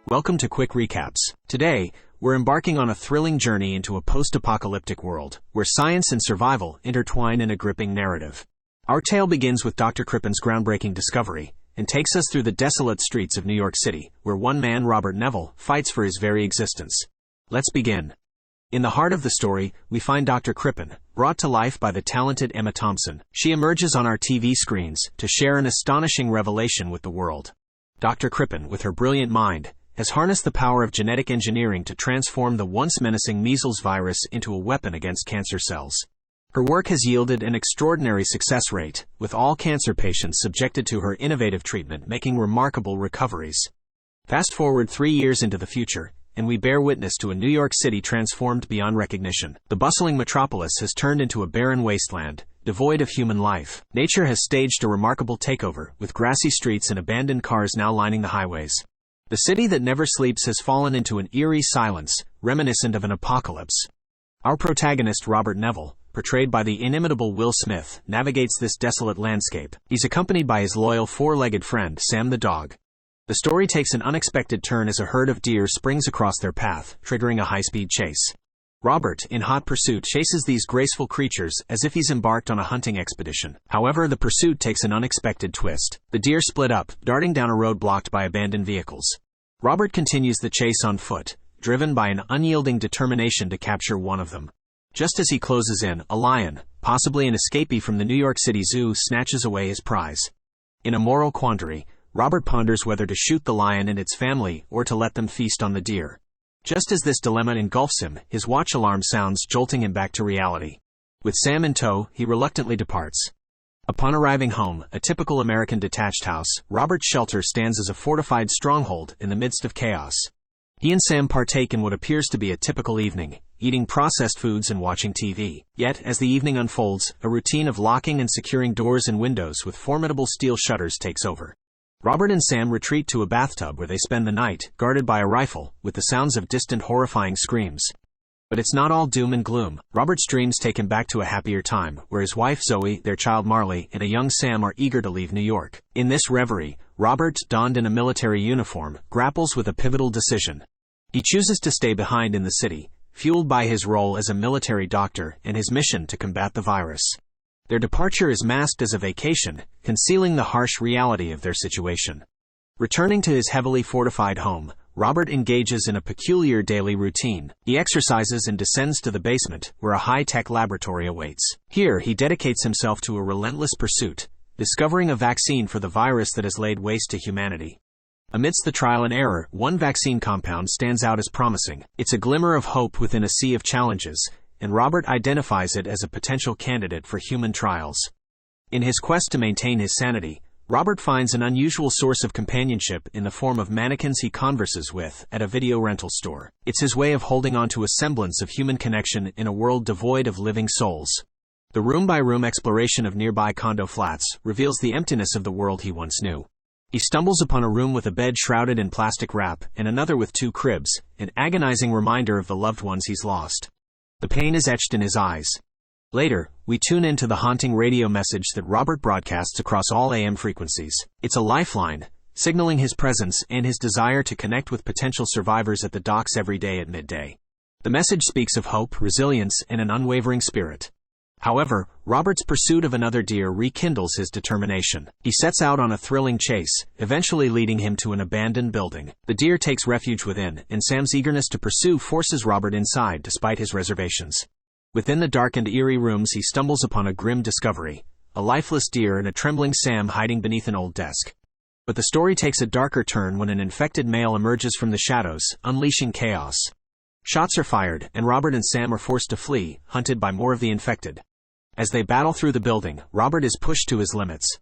Welcome to Quick Recaps. Today, we're embarking on a thrilling journey into a post-apocalyptic world, where science and survival intertwine in a gripping narrative. Our tale begins with Dr. Crippen's groundbreaking discovery, and takes us through the desolate streets of New York City, where one man, Robert Neville, fights for his very existence. Let's begin. In the heart of the story, we find Dr. Crippen, brought to life by the talented Emma Thompson. She emerges on our TV screens to share an astonishing revelation with the world. Dr. Crippen, with her brilliant mind, has harnessed the power of genetic engineering to transform the once menacing measles virus into a weapon against cancer cells. Her work has yielded an extraordinary success rate, with all cancer patients subjected to her innovative treatment making remarkable recoveries. Fast forward 3 years into the future, and we bear witness to a New York City transformed beyond recognition. The bustling metropolis has turned into a barren wasteland, devoid of human life. Nature has staged a remarkable takeover, with grassy streets and abandoned cars now lining the highways. The city that never sleeps has fallen into an eerie silence, reminiscent of an apocalypse. Our protagonist, Robert Neville, portrayed by the inimitable Will Smith, navigates this desolate landscape. He's accompanied by his loyal four-legged friend, Sam the dog. The story takes an unexpected turn as a herd of deer springs across their path, triggering a high-speed chase. Robert, in hot pursuit, chases these graceful creatures as if he's embarked on a hunting expedition. However, the pursuit takes an unexpected twist. The deer split up, darting down a road blocked by abandoned vehicles. Robert continues the chase on foot, driven by an unyielding determination to capture one of them. Just as he closes in, a lion, possibly an escapee from the New York City Zoo, snatches away his prize. In a moral quandary, Robert ponders whether to shoot the lion and its family or to let them feast on the deer. Just as this dilemma engulfs him, his watch alarm sounds, jolting him back to reality. With Sam in tow, he reluctantly departs. Upon arriving home, a typical American detached house, Robert's shelter stands as a fortified stronghold in the midst of chaos. He and Sam partake in what appears to be a typical evening, eating processed foods and watching TV. Yet, as the evening unfolds, a routine of locking and securing doors and windows with formidable steel shutters takes over. Robert and Sam retreat to a bathtub where they spend the night, guarded by a rifle, with the sounds of distant horrifying screams. But it's not all doom and gloom. Robert's dreams take him back to a happier time, where his wife Zoe, their child Marley, and a young Sam are eager to leave New York. In this reverie, Robert, donned in a military uniform, grapples with a pivotal decision. He chooses to stay behind in the city, fueled by his role as a military doctor and his mission to combat the virus. Their departure is masked as a vacation, concealing the harsh reality of their situation. Returning to his heavily fortified home, Robert engages in a peculiar daily routine. He exercises and descends to the basement, where a high-tech laboratory awaits. Here, he dedicates himself to a relentless pursuit, discovering a vaccine for the virus that has laid waste to humanity. Amidst the trial and error, one vaccine compound stands out as promising. It's a glimmer of hope within a sea of challenges, and Robert identifies it as a potential candidate for human trials. In his quest to maintain his sanity, Robert finds an unusual source of companionship in the form of mannequins he converses with at a video rental store. It's his way of holding on to a semblance of human connection in a world devoid of living souls. The room-by-room exploration of nearby condo flats reveals the emptiness of the world he once knew. He stumbles upon a room with a bed shrouded in plastic wrap and another with 2 cribs, an agonizing reminder of the loved ones he's lost. The pain is etched in his eyes. Later, we tune into the haunting radio message that Robert broadcasts across all AM frequencies. It's a lifeline, signaling his presence and his desire to connect with potential survivors at the docks every day at midday. The message speaks of hope, resilience, and an unwavering spirit. However, Robert's pursuit of another deer rekindles his determination. He sets out on a thrilling chase, eventually leading him to an abandoned building. The deer takes refuge within, and Sam's eagerness to pursue forces Robert inside despite his reservations. Within the dark and eerie rooms, he stumbles upon a grim discovery: a lifeless deer and a trembling Sam hiding beneath an old desk. But the story takes a darker turn when an infected male emerges from the shadows, unleashing chaos. Shots are fired, and Robert and Sam are forced to flee, hunted by more of the infected. As they battle through the building, Robert is pushed to his limits.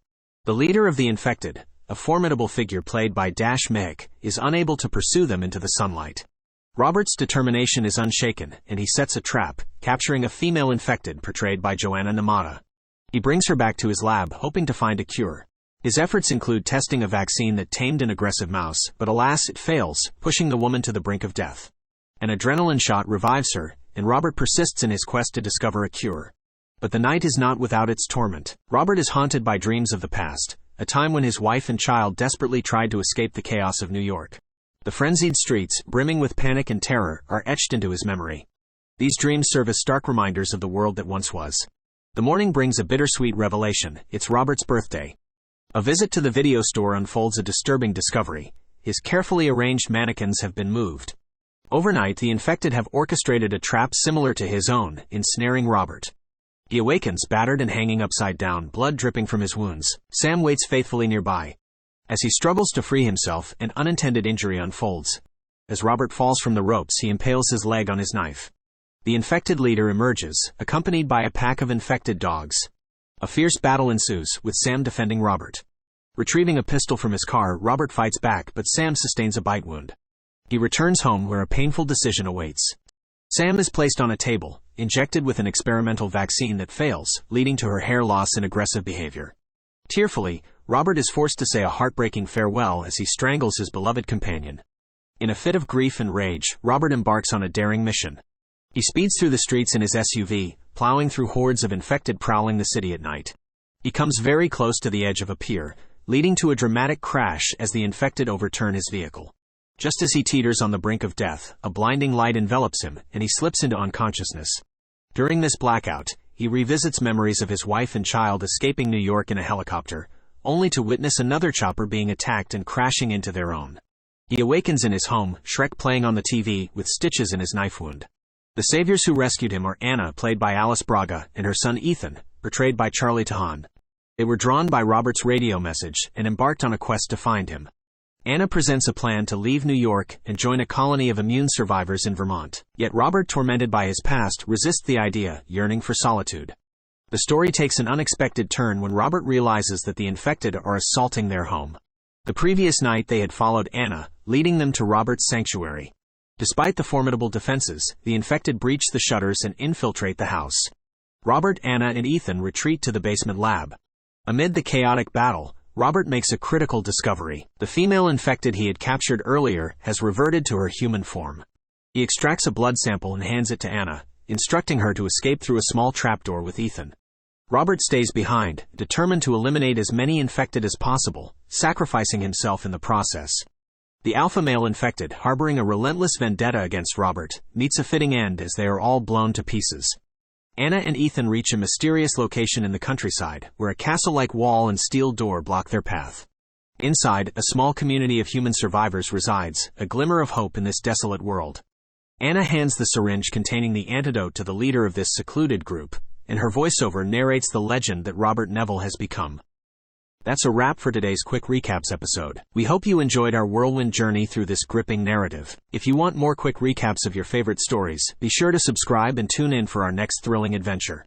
The leader of the infected, a formidable figure played by Dash Mick, is unable to pursue them into the sunlight. Robert's determination is unshaken, and he sets a trap, capturing a female infected portrayed by Joanna Namata. He brings her back to his lab, hoping to find a cure. His efforts include testing a vaccine that tamed an aggressive mouse, but alas, it fails, pushing the woman to the brink of death. An adrenaline shot revives her, and Robert persists in his quest to discover a cure. But the night is not without its torment. Robert is haunted by dreams of the past, a time when his wife and child desperately tried to escape the chaos of New York. The frenzied streets, brimming with panic and terror, are etched into his memory. These dreams serve as stark reminders of the world that once was. The morning brings a bittersweet revelation. It's Robert's birthday. A visit to the video store unfolds a disturbing discovery. His carefully arranged mannequins have been moved. Overnight, the infected have orchestrated a trap similar to his own, ensnaring Robert. He awakens, battered and hanging upside down, blood dripping from his wounds. Sam waits faithfully nearby. As he struggles to free himself, an unintended injury unfolds. As Robert falls from the ropes, he impales his leg on his knife. The infected leader emerges, accompanied by a pack of infected dogs. A fierce battle ensues, with Sam defending Robert. Retrieving a pistol from his car, Robert fights back, but Sam sustains a bite wound. He returns home where a painful decision awaits. Sam is placed on a table, injected with an experimental vaccine that fails, leading to her hair loss and aggressive behavior. Tearfully, Robert is forced to say a heartbreaking farewell as he strangles his beloved companion. In a fit of grief and rage, Robert embarks on a daring mission. He speeds through the streets in his SUV, plowing through hordes of infected prowling the city at night. He comes very close to the edge of a pier, leading to a dramatic crash as the infected overturn his vehicle. Just as he teeters on the brink of death, a blinding light envelops him, and he slips into unconsciousness. During this blackout, he revisits memories of his wife and child escaping New York in a helicopter, only to witness another chopper being attacked and crashing into their own. He awakens in his home, Shrek playing on the TV, with stitches in his knife wound. The saviors who rescued him are Anna, played by Alice Braga, and her son Ethan, portrayed by Charlie Tahan. They were drawn by Robert's radio message and embarked on a quest to find him. Anna presents a plan to leave New York and join a colony of immune survivors in Vermont. Yet Robert, tormented by his past, resists the idea, yearning for solitude. The story takes an unexpected turn when Robert realizes that the infected are assaulting their home. The previous night they had followed Anna, leading them to Robert's sanctuary. Despite the formidable defenses, the infected breach the shutters and infiltrate the house. Robert, Anna, and Ethan retreat to the basement lab. Amid the chaotic battle, Robert makes a critical discovery. The female infected he had captured earlier has reverted to her human form. He extracts a blood sample and hands it to Anna, instructing her to escape through a small trapdoor with Ethan. Robert stays behind, determined to eliminate as many infected as possible, sacrificing himself in the process. The alpha male infected, harboring a relentless vendetta against Robert, meets a fitting end as they are all blown to pieces. Anna and Ethan reach a mysterious location in the countryside, where a castle-like wall and steel door block their path. Inside, a small community of human survivors resides, a glimmer of hope in this desolate world. Anna hands the syringe containing the antidote to the leader of this secluded group, and her voiceover narrates the legend that Robert Neville has become. That's a wrap for today's Quick Recaps episode. We hope you enjoyed our whirlwind journey through this gripping narrative. If you want more quick recaps of your favorite stories, be sure to subscribe and tune in for our next thrilling adventure.